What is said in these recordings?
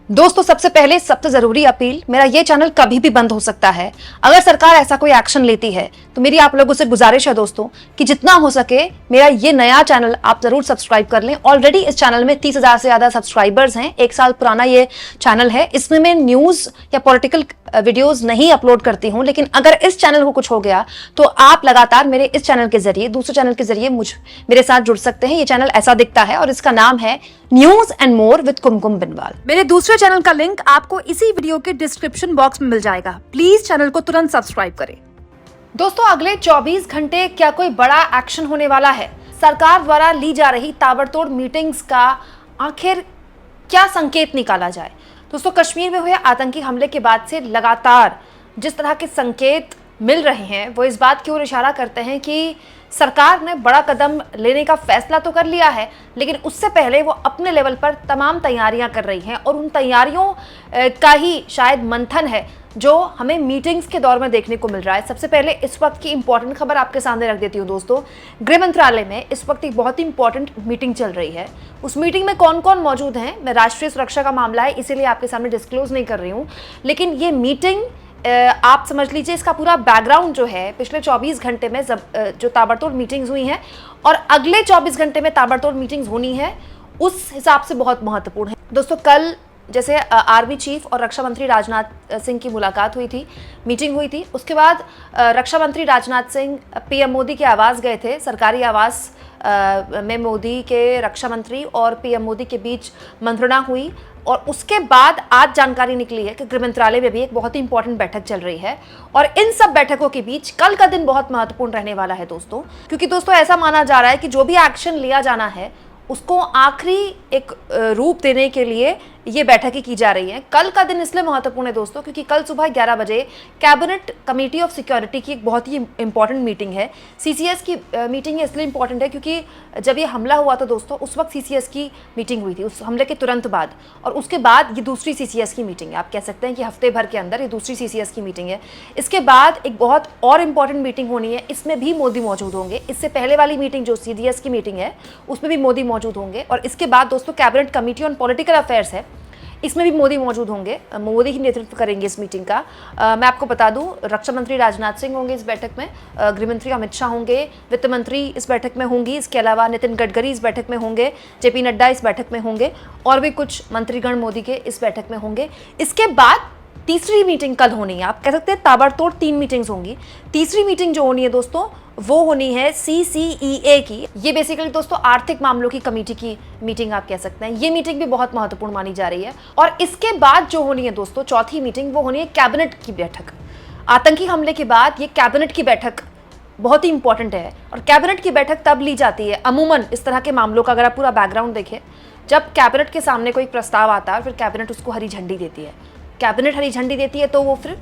दोस्तों सबसे पहले सबसे जरूरी अपील, मेरा ये चैनल कभी भी बंद हो सकता है। अगर सरकार ऐसा कोई एक्शन लेती है तो मेरी आप लोगों से गुजारिश है दोस्तों कि जितना हो सके मेरा ये नया चैनल आप जरूर सब्सक्राइब कर लें। ऑलरेडी इस चैनल में 30,000 से ज्यादा सब्सक्राइबर्स हैं। 1 साल पुराना ये चैनल है। इसमें मैं न्यूज या पॉलिटिकल वीडियोस नहीं अपलोड करती हूं, लेकिन अगर इस चैनल को कुछ हो गया तो आप लगातार मेरे इस चैनल के जरिए दूसरे चैनल के जरिए मेरे साथ जुड़ सकते हैं। ये चैनल ऐसा दिखता है और इसका नाम है न्यूज एंड मोर विद कुमकुम बिनवाल। मेरे दूसरे चैनल का लिंक आपको इसी वीडियो के डिस्क्रिप्शन बॉक्स में मिल जाएगा। प्लीज चैनल को तुरंत सब्सक्राइब करें। दोस्तों अगले 24 घंटे क्या कोई बड़ा एक्शन होने वाला है? सरकार द्वारा ली जा रही ताबड़तोड़ मीटिंग्स का आखिर क्या संकेत निकाला जाए? दोस्तों कश्मीर में हुए आतंकी हमले के बाद से लगातार जिस तरह के संकेत मिल रहे हैं वो इस बात की ओर इशारा करते हैं कि सरकार ने बड़ा कदम लेने का फैसला तो कर लिया है, लेकिन उससे पहले वो अपने लेवल पर तमाम तैयारियां कर रही हैं और उन तैयारियों का ही शायद मंथन है जो हमें मीटिंग्स के दौर में देखने को मिल रहा है। सबसे पहले इस वक्त की इंपॉर्टेंट खबर आपके सामने रख देती हूँ दोस्तों। गृह मंत्रालय में इस वक्त एक बहुत ही इंपॉर्टेंट मीटिंग चल रही है। उस मीटिंग में कौन कौन मौजूद हैं, मैं राष्ट्रीय सुरक्षा का मामला है इसीलिए आपके सामने डिस्क्लोज नहीं कर रही हूँ, लेकिन ये मीटिंग आप समझ लीजिए इसका पूरा बैकग्राउंड जो है पिछले 24 घंटे में जो ताबड़तोड़ मीटिंग्स हुई हैं और अगले 24 घंटे में ताबड़तोड़ मीटिंग्स होनी है, उस हिसाब से बहुत महत्वपूर्ण है। दोस्तों कल जैसे आर्मी चीफ और रक्षा मंत्री राजनाथ सिंह की मुलाकात हुई थी, मीटिंग हुई थी, उसके बाद रक्षा मंत्री राजनाथ सिंह पीएम मोदी के आवास गए थे। सरकारी आवास में मोदी के रक्षा मंत्री और पीएम मोदी के बीच मंत्रणा हुई और उसके बाद आज जानकारी निकली है कि गृह मंत्रालय में भी एक बहुत ही इंपॉर्टेंट बैठक चल रही है और इन सब बैठकों के बीच कल का दिन बहुत महत्वपूर्ण रहने वाला है दोस्तों, क्योंकि दोस्तों ऐसा माना जा रहा है कि जो भी एक्शन लिया जाना है उसको आखिरी एक रूप देने के लिए ये बैठकें की जा रही हैं। कल का दिन इसलिए महत्वपूर्ण है दोस्तों क्योंकि कल सुबह 11 बजे कैबिनेट कमेटी ऑफ सिक्योरिटी की एक बहुत ही इंपॉर्टेंट मीटिंग है। सीसीएस की मीटिंग इसलिए इंपॉर्टेंट है क्योंकि जब ये हमला हुआ था दोस्तों उस वक्त सीसीएस की मीटिंग हुई थी, उस हमले के तुरंत बाद, और उसके बाद ये दूसरी सीसीएस की मीटिंग है। आप कह सकते हैं कि हफ्ते भर के अंदर ये दूसरी सीसीएस की मीटिंग है। इसके बाद एक बहुत और इंपॉर्टेंट मीटिंग होनी है, इसमें भी मोदी मौजूद होंगे। इससे पहले वाली मीटिंग जो सीडीएस की मीटिंग है उसमें भी मोदी मौजूद होंगे और इसके बाद दोस्तों cabinet committee on political affairs है, इसमें भी मोदी मौजूद होंगे। मोदी ही नेतृत्व करेंगे इस मीटिंग का। मैं आपको बता दूं रक्षा मंत्री राजनाथ सिंह होंगे इस बैठक में, गृह मंत्री अमित शाह होंगे, वित्त मंत्री इस बैठक में होंगी, इसके अलावा नितिन गडकरी इस बैठक में होंगे, जेपी नड्डा इस बैठक में होंगे और भी कुछ मंत्रीगण मोदी के इस बैठक में होंगे। इसके बाद तीसरी मीटिंग कल होनी है। आप कह सकते हैं ताबड़तोड़ 3 मीटिंग्स होंगी। तीसरी मीटिंग जो होनी है दोस्तों वो होनी है CCEA की। ये बेसिकली दोस्तों आर्थिक मामलों की कमेटी की मीटिंग आप कह सकते हैं। ये मीटिंग भी बहुत महत्वपूर्ण मानी जा रही है और इसके बाद जो होनी है दोस्तों चौथी मीटिंग वो होनी है कैबिनेट की बैठक। आतंकी हमले के बाद ये कैबिनेट की बैठक बहुत ही इंपॉर्टेंट है और कैबिनेट की बैठक तब ली जाती है अमूमन इस तरह के मामलों का, अगर आप पूरा बैकग्राउंड देखें, जब कैबिनेट के सामने कोई प्रस्ताव आता है फिर कैबिनेट उसको हरी झंडी देती है। कैबिनेट हरी झंडी देती है तो वो फिर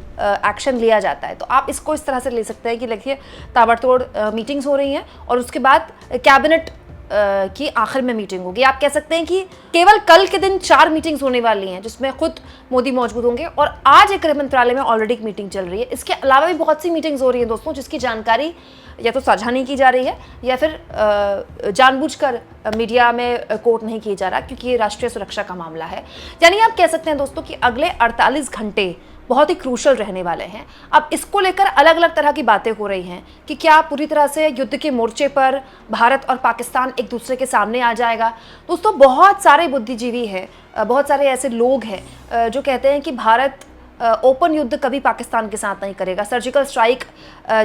एक्शन लिया जाता है। तो आप इसको इस तरह से ले सकते हैं कि देखिए ताबड़तोड़ मीटिंग्स हो रही हैं और उसके बाद कैबिनेट की आखिर में मीटिंग होगी। आप कह सकते हैं कि केवल कल के दिन 4 मीटिंग्स होने वाली हैं जिसमें खुद मोदी मौजूद होंगे और आज एक गृह मंत्रालय में ऑलरेडी एक मीटिंग चल रही है। इसके अलावा भी बहुत सी मीटिंग्स हो रही हैं दोस्तों जिसकी जानकारी या तो साझा नहीं की जा रही है या फिर जानबूझकर मीडिया में कोट नहीं किया जा रहा क्योंकि ये राष्ट्रीय सुरक्षा का मामला है। यानी आप कह सकते हैं दोस्तों कि अगले 48 घंटे बहुत ही क्रूशल रहने वाले हैं। अब इसको लेकर अलग अलग तरह की बातें हो रही हैं कि क्या पूरी तरह से युद्ध के मोर्चे पर भारत और पाकिस्तान एक दूसरे के सामने आ जाएगा। दोस्तों बहुत सारे बुद्धिजीवी हैं, बहुत सारे ऐसे लोग हैं जो कहते हैं कि भारत ओपन युद्ध कभी पाकिस्तान के साथ नहीं करेगा, सर्जिकल स्ट्राइक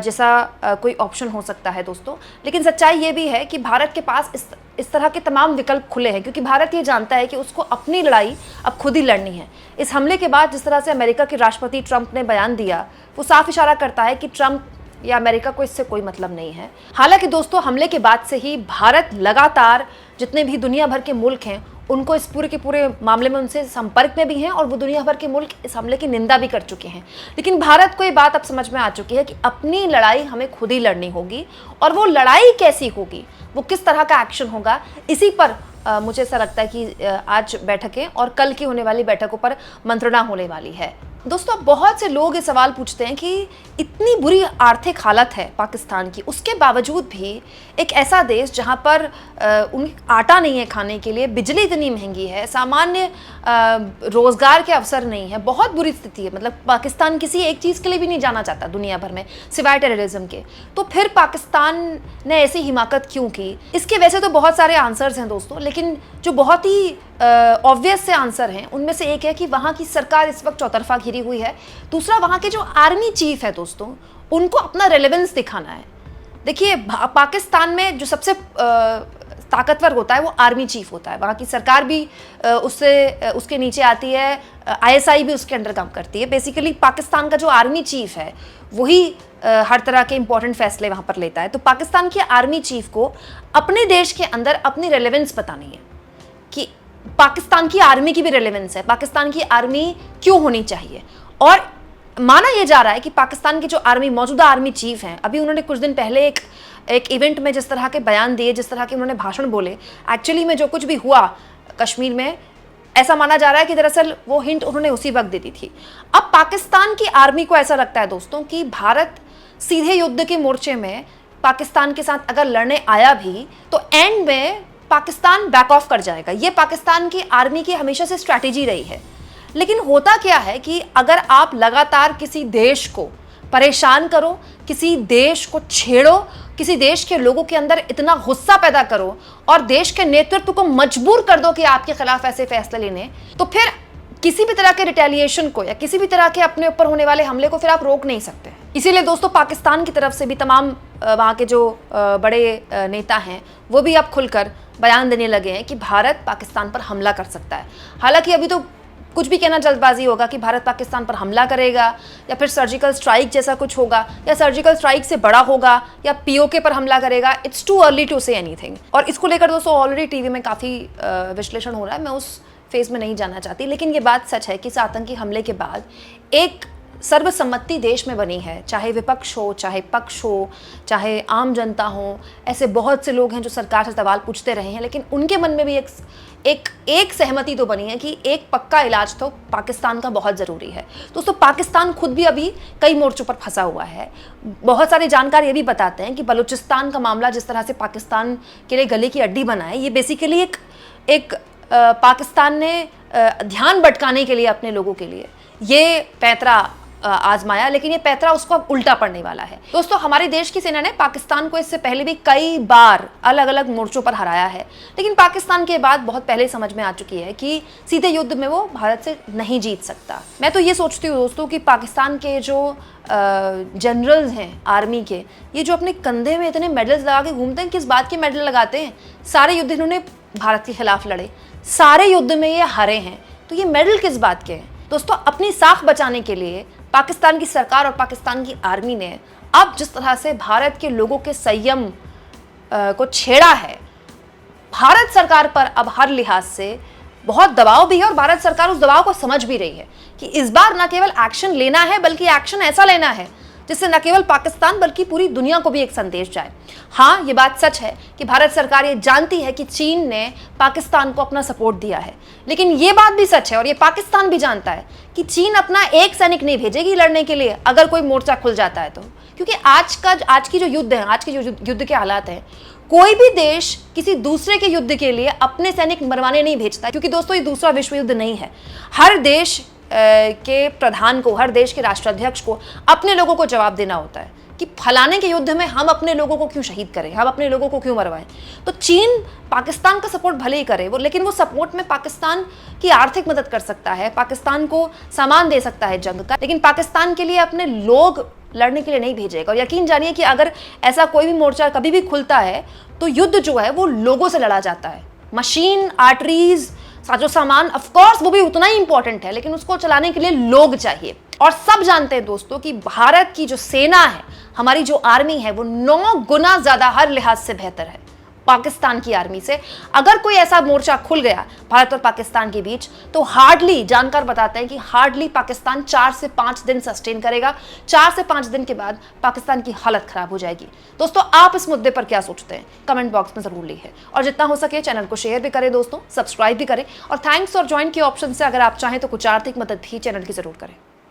जैसा कोई ऑप्शन हो सकता है दोस्तों। लेकिन सच्चाई ये भी है कि भारत के पास इस तरह के तमाम विकल्प खुले हैं क्योंकि भारत ये जानता है कि उसको अपनी लड़ाई अब खुद ही लड़नी है। इस हमले के बाद जिस तरह से अमेरिका के राष्ट्रपति ट्रंप ने बयान दिया वो साफ इशारा करता है कि ट्रंप या अमेरिका को इससे कोई मतलब नहीं है। हालांकि दोस्तों हमले के बाद से ही भारत लगातार जितने भी दुनिया भर के मुल्क हैं उनको इस पूरे के पूरे मामले में उनसे संपर्क में भी हैं और वो दुनिया भर के मुल्क इस हमले की निंदा भी कर चुके हैं। लेकिन भारत को ये बात अब समझ में आ चुकी है कि अपनी लड़ाई हमें खुद ही लड़नी होगी और वो लड़ाई कैसी होगी, वो किस तरह का एक्शन होगा, इसी पर मुझे ऐसा लगता है कि आज बैठकें और कल की होने वाली बैठकों पर मंत्रणा होने वाली है। दोस्तों बहुत से लोग ये सवाल पूछते हैं कि इतनी बुरी आर्थिक हालत है पाकिस्तान की, उसके बावजूद भी एक ऐसा देश जहां पर उन आटा नहीं है खाने के लिए, बिजली इतनी महंगी है, सामान्य रोजगार के अवसर नहीं है, बहुत बुरी स्थिति है। मतलब पाकिस्तान किसी एक चीज़ के लिए भी नहीं जाना चाहता दुनिया भर में सिवाय टेररिज्म के। तो फिर पाकिस्तान ने ऐसी हिमाकत क्यों की? इसके वैसे तो बहुत सारे आंसर्स हैं दोस्तों, लेकिन जो बहुत ही ऑब्वियस से आंसर हैं उनमें से एक है कि वहाँ की सरकार इस वक्त चौतरफा घिरी हुई है। दूसरा, वहाँ के जो आर्मी चीफ है दोस्तों, उनको अपना रेलेवेंस दिखाना है। देखिए पाकिस्तान में जो सबसे ताकतवर होता है वो आर्मी चीफ होता है। वहाँ की सरकार भी उसके नीचे आती है, ISI भी उसके अंडर काम करती है। बेसिकली पाकिस्तान का जो आर्मी चीफ है वही हर तरह के इंपॉर्टेंट फैसले वहाँ पर लेता है। तो पाकिस्तान के आर्मी चीफ को अपने देश के अंदर अपनी रेलेवेंस बतानी है कि पाकिस्तान की आर्मी की भी रेलेवेंस है, पाकिस्तान की आर्मी क्यों होनी चाहिए। और माना यह जा रहा है कि पाकिस्तान के जो मौजूदा आर्मी चीफ हैं, अभी उन्होंने कुछ दिन पहले एक इवेंट में जिस तरह के बयान दिए, जिस तरह के उन्होंने भाषण बोले, एक्चुअली में जो कुछ भी हुआ कश्मीर में, ऐसा माना जा रहा है कि दरअसल वो हिंट उन्होंने उसी वक्त दे दी थी। अब पाकिस्तान की आर्मी को ऐसा लगता है दोस्तों कि भारत सीधे युद्ध के मोर्चे में पाकिस्तान के साथ अगर लड़ने आया भी तो एंड में पाकिस्तान बैक ऑफ कर जाएगा। ये पाकिस्तान की आर्मी की हमेशा से स्ट्रैटेजी रही है। लेकिन होता क्या है कि अगर आप लगातार किसी देश को परेशान करो, किसी देश को छेड़ो, किसी देश के लोगों के अंदर इतना गुस्सा पैदा करो और देश के नेतृत्व को मजबूर कर दो कि आपके खिलाफ ऐसे फैसले लेने, तो फिर किसी भी तरह के रिटेलिएशन को या किसी भी तरह के अपने ऊपर होने वाले हमले को फिर आप रोक नहीं सकते। इसीलिए दोस्तों पाकिस्तान की तरफ से भी तमाम वहाँ के जो बड़े नेता हैं वो भी अब खुलकर बयान देने लगे हैं कि भारत पाकिस्तान पर हमला कर सकता है। हालांकि अभी तो कुछ भी कहना जल्दबाजी होगा कि भारत पाकिस्तान पर हमला करेगा या फिर सर्जिकल स्ट्राइक जैसा कुछ होगा या सर्जिकल स्ट्राइक से बड़ा होगा या POK पर हमला करेगा। It's too early to say anything. और इसको लेकर दोस्तों ऑलरेडी टीवी में काफ़ी विश्लेषण हो रहा है, मैं उस फेज में नहीं जाना चाहती। लेकिन ये बात सच है कि इस आतंकी हमले के बाद एक सर्वसम्मति देश में बनी है, चाहे विपक्ष हो, चाहे पक्ष हो, चाहे आम जनता हो। ऐसे बहुत से लोग हैं जो सरकार से सवाल पूछते रहे हैं, लेकिन उनके मन में भी एक सहमति तो बनी है कि एक पक्का इलाज तो पाकिस्तान का बहुत ज़रूरी है। दोस्तों पाकिस्तान खुद भी अभी कई मोर्चों पर फंसा हुआ है। बहुत सारे जानकार ये भी बताते हैं कि बलूचिस्तान का मामला जिस तरह से पाकिस्तान के लिए गले की अड्डी बना है, ये बेसिकली एक पाकिस्तान ने ध्यान भटकाने के लिए अपने लोगों के लिए ये पैंतरा आजमाया, लेकिन ये पैंतरा उसको अब उल्टा पड़ने वाला है। दोस्तों हमारे देश की सेना ने पाकिस्तान को इससे पहले भी कई बार अलग अलग मोर्चों पर हराया है, लेकिन पाकिस्तान के बाद बहुत पहले समझ में आ चुकी है कि सीधे युद्ध में वो भारत से नहीं जीत सकता। मैं तो ये सोचती हूँ दोस्तों कि पाकिस्तान के जो जनरल्स हैं आर्मी के, ये जो अपने कंधे में इतने मेडल्स लगा के घूमते हैं, किस बात के मेडल लगाते हैं? सारे युद्ध इन्होंने भारत के खिलाफ लड़े, सारे युद्ध में ये हारे हैं, तो ये मेडल किस बात के हैं? दोस्तों अपनी साख बचाने के लिए पाकिस्तान की सरकार और पाकिस्तान की आर्मी ने अब जिस तरह से भारत के लोगों के संयम को छेड़ा है, भारत सरकार पर अब हर लिहाज से बहुत दबाव भी है और भारत सरकार उस दबाव को समझ भी रही है कि इस बार न केवल एक्शन लेना है बल्कि एक्शन ऐसा लेना है जिससे न केवल पाकिस्तान बल्कि पूरी दुनिया को भी एक संदेश जाए। हाँ, ये बात सच है कि भारत सरकार ये जानती है कि चीन ने पाकिस्तान को अपना सपोर्ट दिया है, लेकिन ये बात भी सच है और ये पाकिस्तान भी जानता है कि चीन अपना एक सैनिक नहीं भेजेगी लड़ने के लिए अगर कोई मोर्चा खुल जाता है तो। क्योंकि आज की जो युद्ध है, आज के जो युद्ध के हालात हैं, कोई भी देश किसी दूसरे के युद्ध के लिए अपने सैनिक मरवाने नहीं भेजता, क्योंकि दोस्तों ये दूसरा विश्व युद्ध नहीं है। हर देश के प्रधान को, हर देश के राष्ट्राध्यक्ष को अपने लोगों को जवाब देना होता है कि फलाने के युद्ध में हम अपने लोगों को क्यों शहीद करें, हम अपने लोगों को क्यों मरवाएं। तो चीन पाकिस्तान का सपोर्ट भले ही करे, लेकिन वो सपोर्ट में पाकिस्तान की आर्थिक मदद कर सकता है, पाकिस्तान को सामान दे सकता है जंग का, लेकिन पाकिस्तान के लिए अपने लोग लड़ने के लिए नहीं भेजेगा। और यकीन जानिए कि अगर ऐसा कोई भी मोर्चा कभी भी खुलता है तो युद्ध जो है वो लोगों से लड़ा जाता है। मशीन, आर्टरीज, साजो सामान ऑफ कोर्स वो भी उतना ही इंपॉर्टेंट है, लेकिन उसको चलाने के लिए लोग चाहिए। और सब जानते हैं दोस्तों कि भारत की जो सेना है, हमारी जो आर्मी है, वो 9 गुना ज्यादा हर लिहाज से बेहतर है पाकिस्तान की आर्मी से। अगर कोई ऐसा मोर्चा खुल गया भारत और पाकिस्तान के बीच तो हार्डली, जानकार बताते हैं कि हार्डली पाकिस्तान 4 से 5 दिन सस्टेन करेगा। 4 से 5 दिन के बाद पाकिस्तान की हालत खराब हो जाएगी। दोस्तों आप इस मुद्दे पर क्या सोचते हैं? कमेंट बॉक्स में जरूर लिखें और जितना हो सके चैनल को शेयर भी करें दोस्तों, सब्सक्राइब भी करें और थैंक्स और ज्वाइन के ऑप्शन से अगर आप चाहें तो कुछ आर्थिक मदद भी चैनल की जरूर करें।